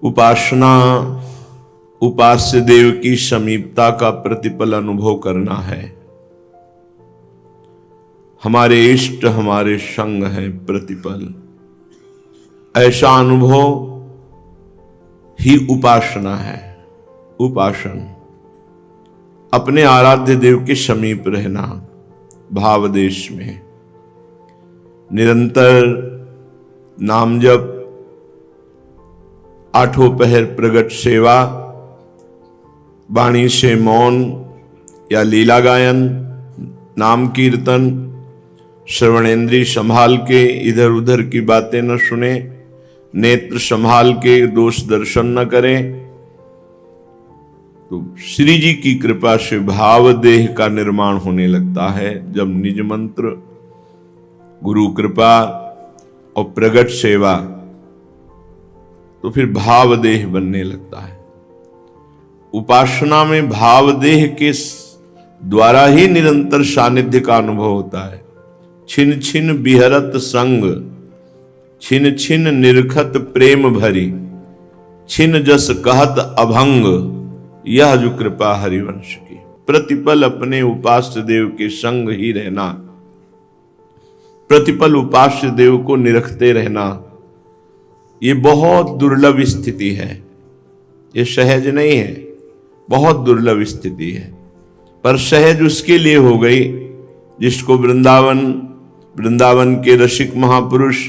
उपासना उपास्य देव की समीपता का प्रतिपल अनुभव करना है। हमारे इष्ट हमारे संग है प्रतिपल, ऐसा अनुभव ही उपासना है। उपासन अपने आराध्य देव के समीप रहना, भाव देश में निरंतर नाम जप, आठों पहर प्रगट सेवा, वाणी से मौन या लीला गायन, नाम कीर्तन, श्रवणेन्द्रिय संभाल के इधर उधर की बातें न सुने, नेत्र संभाल के दोष दर्शन न करें, तो श्री जी की कृपा से भाव देह का निर्माण होने लगता है। जब निज मंत्र, गुरु कृपा और प्रगट सेवा, तो फिर भाव देह बनने लगता है। उपासना में भाव देह के द्वारा ही निरंतर सानिध्य का अनुभव होता है। छिन छिन बिहरत संग, छिन छिन निरखत प्रेम भरी, छिन जस कहत अभंग, यह जो कृपा हरिवंश की। प्रतिपल अपने उपास्य देव के संग ही रहना, प्रतिपल उपास्य देव को निरखते रहना, ये बहुत दुर्लभ स्थिति है। ये सहज नहीं है, बहुत दुर्लभ स्थिति है। पर सहज उसके लिए हो गई जिसको वृंदावन के रसिक महापुरुष,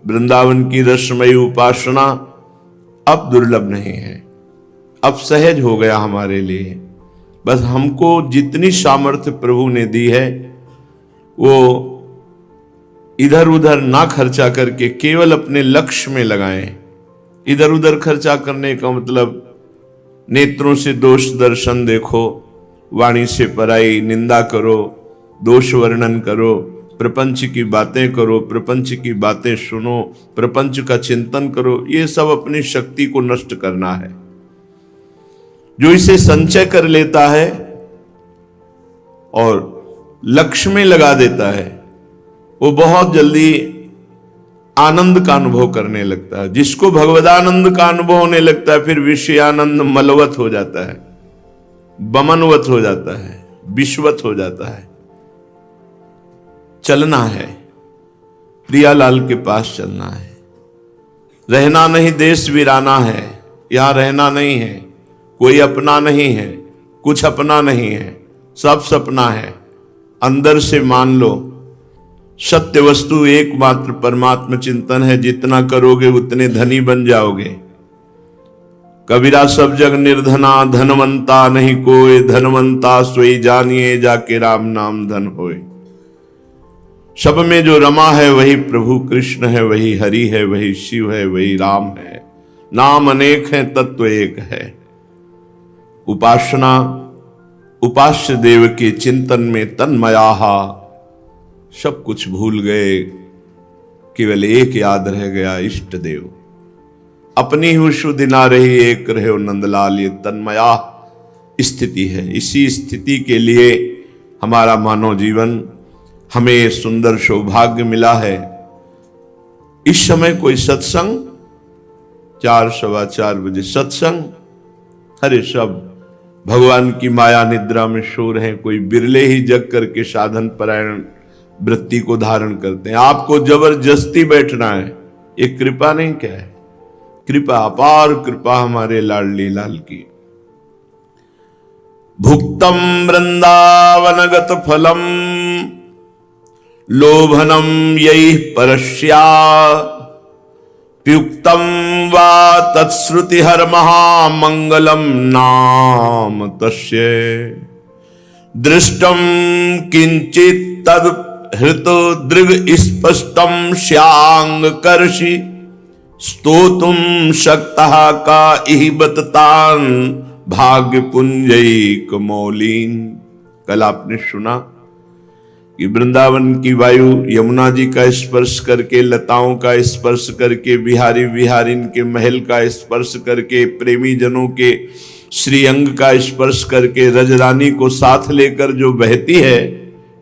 वृंदावन की रसमयी उपासना अब दुर्लभ नहीं है, अब सहज हो गया हमारे लिए। बस हमको जितनी सामर्थ्य प्रभु ने दी है वो इधर उधर ना खर्चा करके केवल अपने लक्ष्य में लगाएं। इधर उधर खर्चा करने का मतलब नेत्रों से दोष दर्शन देखो, वाणी से पराई निंदा करो, दोष वर्णन करो, प्रपंच की बातें करो, प्रपंच की बातें सुनो, प्रपंच का चिंतन करो। ये सब अपनी शक्ति को नष्ट करना है। जो इसे संचय कर लेता है और लक्ष्य में लगा देता है, वो बहुत जल्दी आनंद का अनुभव करने लगता है। जिसको भगवदानंद का अनुभव होने लगता है, फिर विषयानंद मलवत हो जाता है, बमनवत हो जाता है, विश्वत हो जाता है। चलना है, प्रियालाल के पास चलना है। रहना नहीं देश वीराना है, यहां रहना नहीं है, कोई अपना नहीं है, कुछ अपना नहीं है, सब सपना है। अंदर से मान लो सत्य वस्तु एकमात्र परमात्म चिंतन है। जितना करोगे उतने धनी बन जाओगे। कबीरा सब जग निर्धना, धनवंता नहीं कोई, धनवंता सोई जानिए जाके राम नाम धन होए। सब में जो रमा है वही प्रभु कृष्ण है, वही हरि है, वही शिव है, वही राम है। नाम अनेक है, तत्व एक है। उपासना उपास्य देव के चिंतन में तन्मयाहा, सब कुछ भूल गए, केवल एक याद रह गया, इष्ट देव। अपनी ही शुद्ध ना रही, एक रहे नंदलाल। ये तन्मया स्थिति है। इसी स्थिति के लिए हमारा मानव जीवन, हमें सुंदर सौभाग्य मिला है। इस समय कोई सत्संग, 4 सवा 4 बजे सत्संग, अरे सब भगवान की माया निद्रा में सो रहे हैं। कोई बिरले ही जग करके साधन परायण वृत्ति को धारण करते हैं। आपको जबरदस्ती बैठना है, ये कृपा नहीं क्या है? कृपा, अपार कृपा हमारे लाडली लाल की। भुक्तम वृंदावनगत फलम लोभनम यही परस्या, प्युक्तम वा तत्श्रुति हर महामंगलम नाम तस्य, दृष्टम किंचित तद हृतो दृग स्पष्टम श्यांग कर्षि, स्तोतुम शक्तः का इहिबतान भाग्य पुंजैक मौलीन। कल आपने सुना कि वृंदावन की वायु यमुना जी का स्पर्श करके, लताओं का स्पर्श करके, बिहारी विहारिन के महल का स्पर्श करके, प्रेमी जनों के श्रीअंग का स्पर्श करके, रजरानी को साथ लेकर जो बहती है,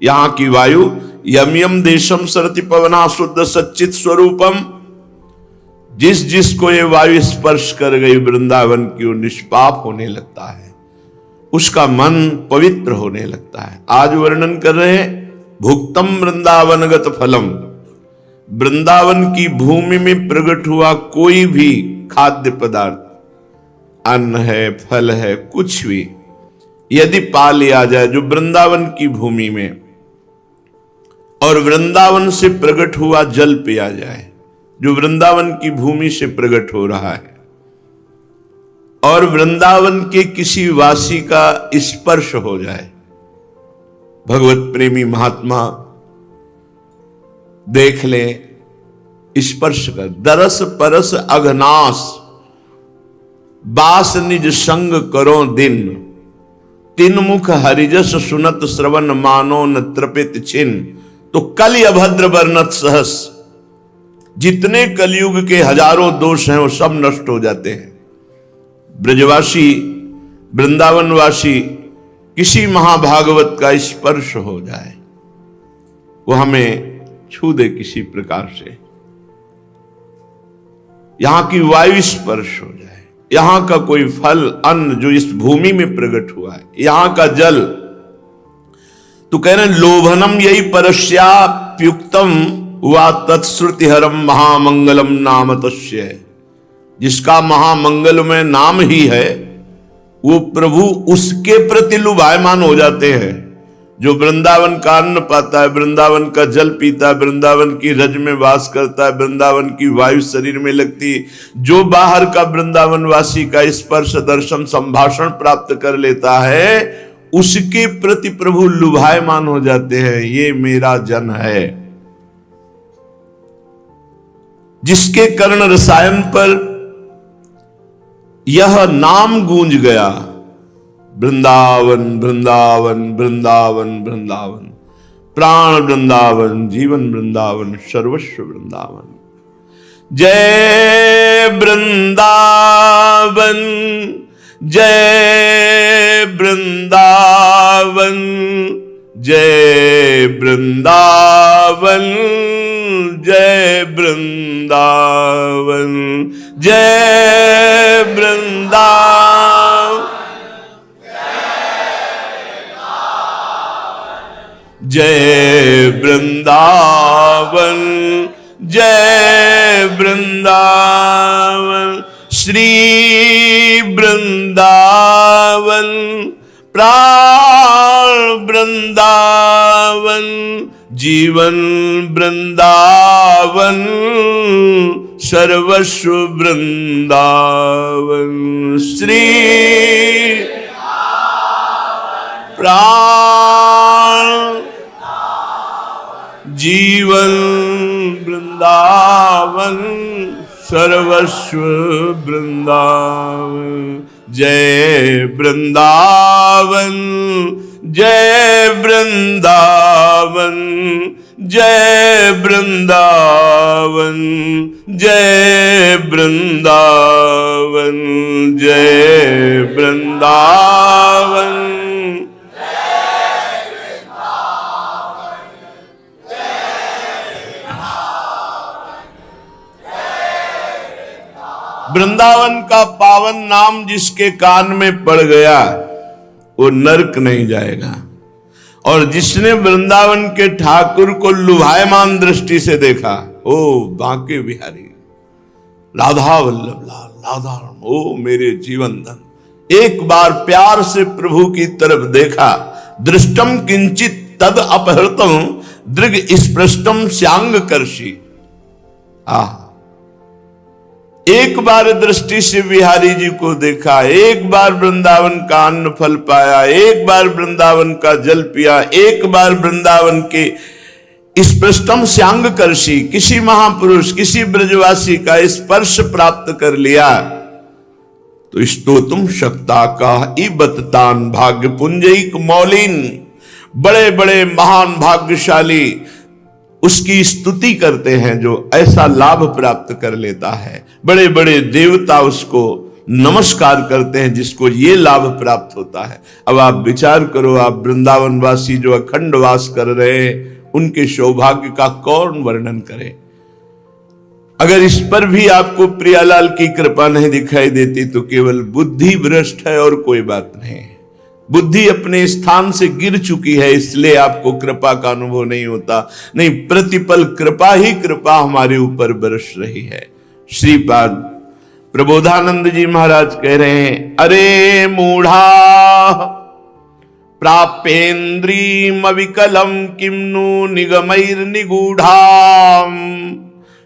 यहां की वायु यम यम देशम सरति पवना शुद्ध सच्चित स्वरूपम, जिस जिसको ये वायु स्पर्श कर गई वृंदावन की, वो निष्पाप होने लगता है, उसका मन पवित्र होने लगता है। आज वर्णन कर रहे हैं भुक्तम वृंदावनगत फलम। वृंदावन की भूमि में प्रकट हुआ कोई भी खाद्य पदार्थ, अन्न है, फल है, कुछ भी यदि पा लिया जाए जो वृंदावन की भूमि में, और वृंदावन से प्रकट हुआ जल पिया जाए जो वृंदावन की भूमि से प्रकट हो रहा है, और वृंदावन के किसी वासी का स्पर्श हो जाए, भगवत प्रेमी महात्मा देख ले, स्पर्श कर, दरस परस अघनास, बास निज संग करो दिन, तीन मुख हरिजस सुनत श्रवण मानो न तृपित छिन। तो कलि अभद्र वर्णत सहस, जितने कलयुग के हजारों दोष हैं वो सब नष्ट हो जाते हैं। ब्रजवासी, वृंदावनवासी किसी महाभागवत का स्पर्श हो जाए, वो हमें छू दे किसी प्रकार से, यहां की वायु स्पर्श हो जाए, यहां का कोई फल अन्न जो इस भूमि में प्रकट हुआ है, यहां का जल, तो कह रहे लोभनम यही परस्याप्युक्तम वा तत्श्रुतिहरम महामंगलम नाम तस्य। जिसका महामंगलमय नाम ही है वो प्रभु उसके प्रति लुभायमान हो जाते हैं। जो वृंदावन का अन्न पाता है, वृंदावन का जल पीता है, वृंदावन की रज में वास करता है, वृंदावन की वायु शरीर में लगती है, जो बाहर का वृंदावनवासी का स्पर्श दर्शन संभाषण प्राप्त कर लेता है, उसके प्रति प्रभु लुभायमान हो जाते हैं। ये मेरा जन है। जिसके कर्ण रसायन पर यह नाम गूंज गया, वृंदावन वृंदावन वृंदावन वृंदावन, प्राण वृंदावन, जीवन वृंदावन, सर्वस्व वृंदावन। जय वृंदावन, जय वृंदावन, जय वृंदावन, जय वृंदावन, जय वृंदावन, जय वृंदावन, जय वृंदावन। श्री वृंदावन, प्राण वृंदावन, जीवन वृंदावन, सर्वस्व वृंदावन। श्री प्राण जीवन वृंदावन, सर्वस्व वृंदावन। जय वृंदावन, जय वृंदावन, जय वृंदावन, जय वृंदावन, जय वृंदावन। वृंदावन का पावन नाम जिसके कान में पड़ गया वो नरक नहीं जाएगा। और जिसने वृंदावन के ठाकुर को लुभायमान दृष्टि से देखा, ओ बांके बिहारी, राधा वल्लभ लाल, राधा, ओ मेरे जीवन धन, एक बार प्यार से प्रभु की तरफ देखा, दृष्टम किंचित तद अपहृतम दृग स्पृष्टम श्यांग कर्षि। एक बार दृष्टि से बिहारी जी को देखा, एक बार वृंदावन का अन्न फल पाया, एक बार वृंदावन का जल पिया, एक बार वृंदावन के स्पृष्टम श्यांग कर्षि, किसी महापुरुष, किसी ब्रजवासी का स्पर्श प्राप्त कर लिया, तो स्तोतुम शक्ता का इबतान भाग्य पुंजैक मौलिन। बड़े बड़े महान भाग्यशाली उसकी स्तुति करते हैं जो ऐसा लाभ प्राप्त कर लेता है। बड़े बड़े देवता उसको नमस्कार करते हैं जिसको ये लाभ प्राप्त होता है। अब आप विचार करो, आप वृंदावन वासी जो अखंड वास कर रहे हैं, उनके सौभाग्य का कौन वर्णन करे। अगर इस पर भी आपको प्रियालाल की कृपा नहीं दिखाई देती तो केवल बुद्धि भ्रष्ट है और कोई बात नहीं। बुद्धि अपने स्थान से गिर चुकी है, इसलिए आपको कृपा का अनुभव नहीं होता। नहीं, प्रतिपल कृपा ही कृपा हमारे ऊपर बरस रही है। श्रीपाद प्रबोधानंद जी महाराज कह रहे हैं, अरे मूढ़ा प्रापेन्द्रीम विकलम किम्नु निगमैर्निगूढ़ाम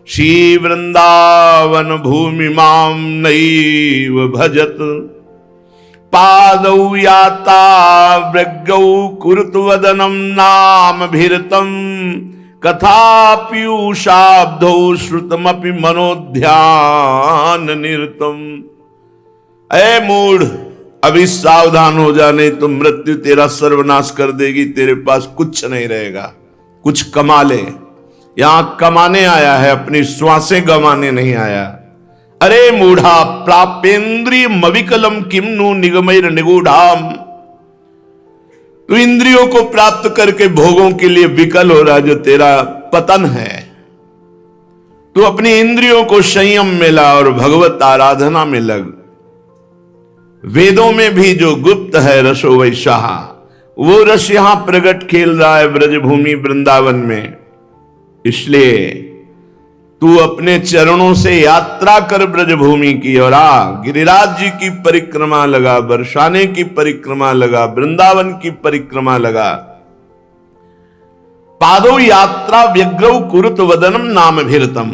श्री वृंदावन भूमि माम नैव भजत पादौ याता वृगौ कुरुतवदनम नाम भीरतम कथा पीयूषाब्धौ श्रुतमपि मनोध्यान निरतम। ऐ मूढ़, अभी सावधान हो जा, नहीं तो मृत्यु तेरा सर्वनाश कर देगी। तेरे पास कुछ नहीं रहेगा। कुछ कमा ले, यहां कमाने आया है, अपनी श्वासें गंवाने नहीं आया। अरे मूढ़ा प्रापेन्द्रिय मविकलम किम्नु निगमैर निगूढ़ाम, तू इंद्रियों को प्राप्त करके भोगों के लिए विकल हो रहा, जो तेरा पतन है। तू अपनी इंद्रियों को संयम में ला और भगवत आराधना में लग। वेदों में भी जो गुप्त है रसो वैशाह, वो रस यहां प्रकट खेल रहा है ब्रजभूमि वृंदावन में। इसलिए तू अपने चरणों से यात्रा कर ब्रजभूमि की, और गिरिराज जी की परिक्रमा लगा, बरसाने की परिक्रमा लगा, वृंदावन की परिक्रमा लगा। पादो यात्रा व्यग्रौ कुरुत वदनम नाम भीरतम,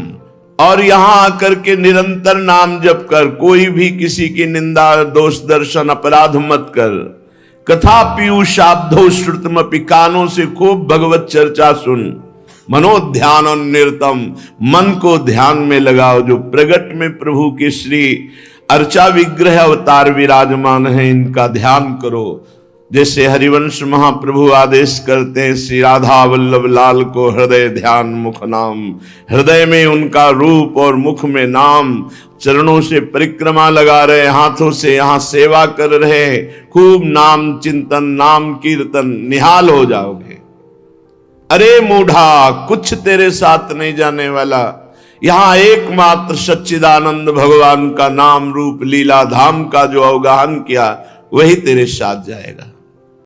और यहां आकर के निरंतर नाम जप कर। कोई भी किसी की निंदा, दोष दर्शन, अपराध मत कर। कथा पीयूषाब्धौ श्रुतमपि, कानों से खूब भगवत चर्चा सुन। मनोध्यान निरतम, मन को ध्यान में लगाओ। जो प्रगट में प्रभु के श्री अर्चा विग्रह अवतार विराजमान है, इनका ध्यान करो। जैसे हरिवंश महाप्रभु आदेश करते हैं, श्री राधा वल्लभ लाल को हृदय ध्यान मुख नाम। हृदय में उनका रूप और मुख में नाम। चरणों से परिक्रमा लगा रहे, हाथों से यहां सेवा कर रहे, खूब नाम चिंतन, नाम कीर्तन, निहाल हो जाओगे। अरे मूढ़ा, कुछ तेरे साथ नहीं जाने वाला। यहां एकमात्र सच्चिदानंद भगवान का नाम रूप लीला धाम का जो अवगाहन किया, वही तेरे साथ जाएगा।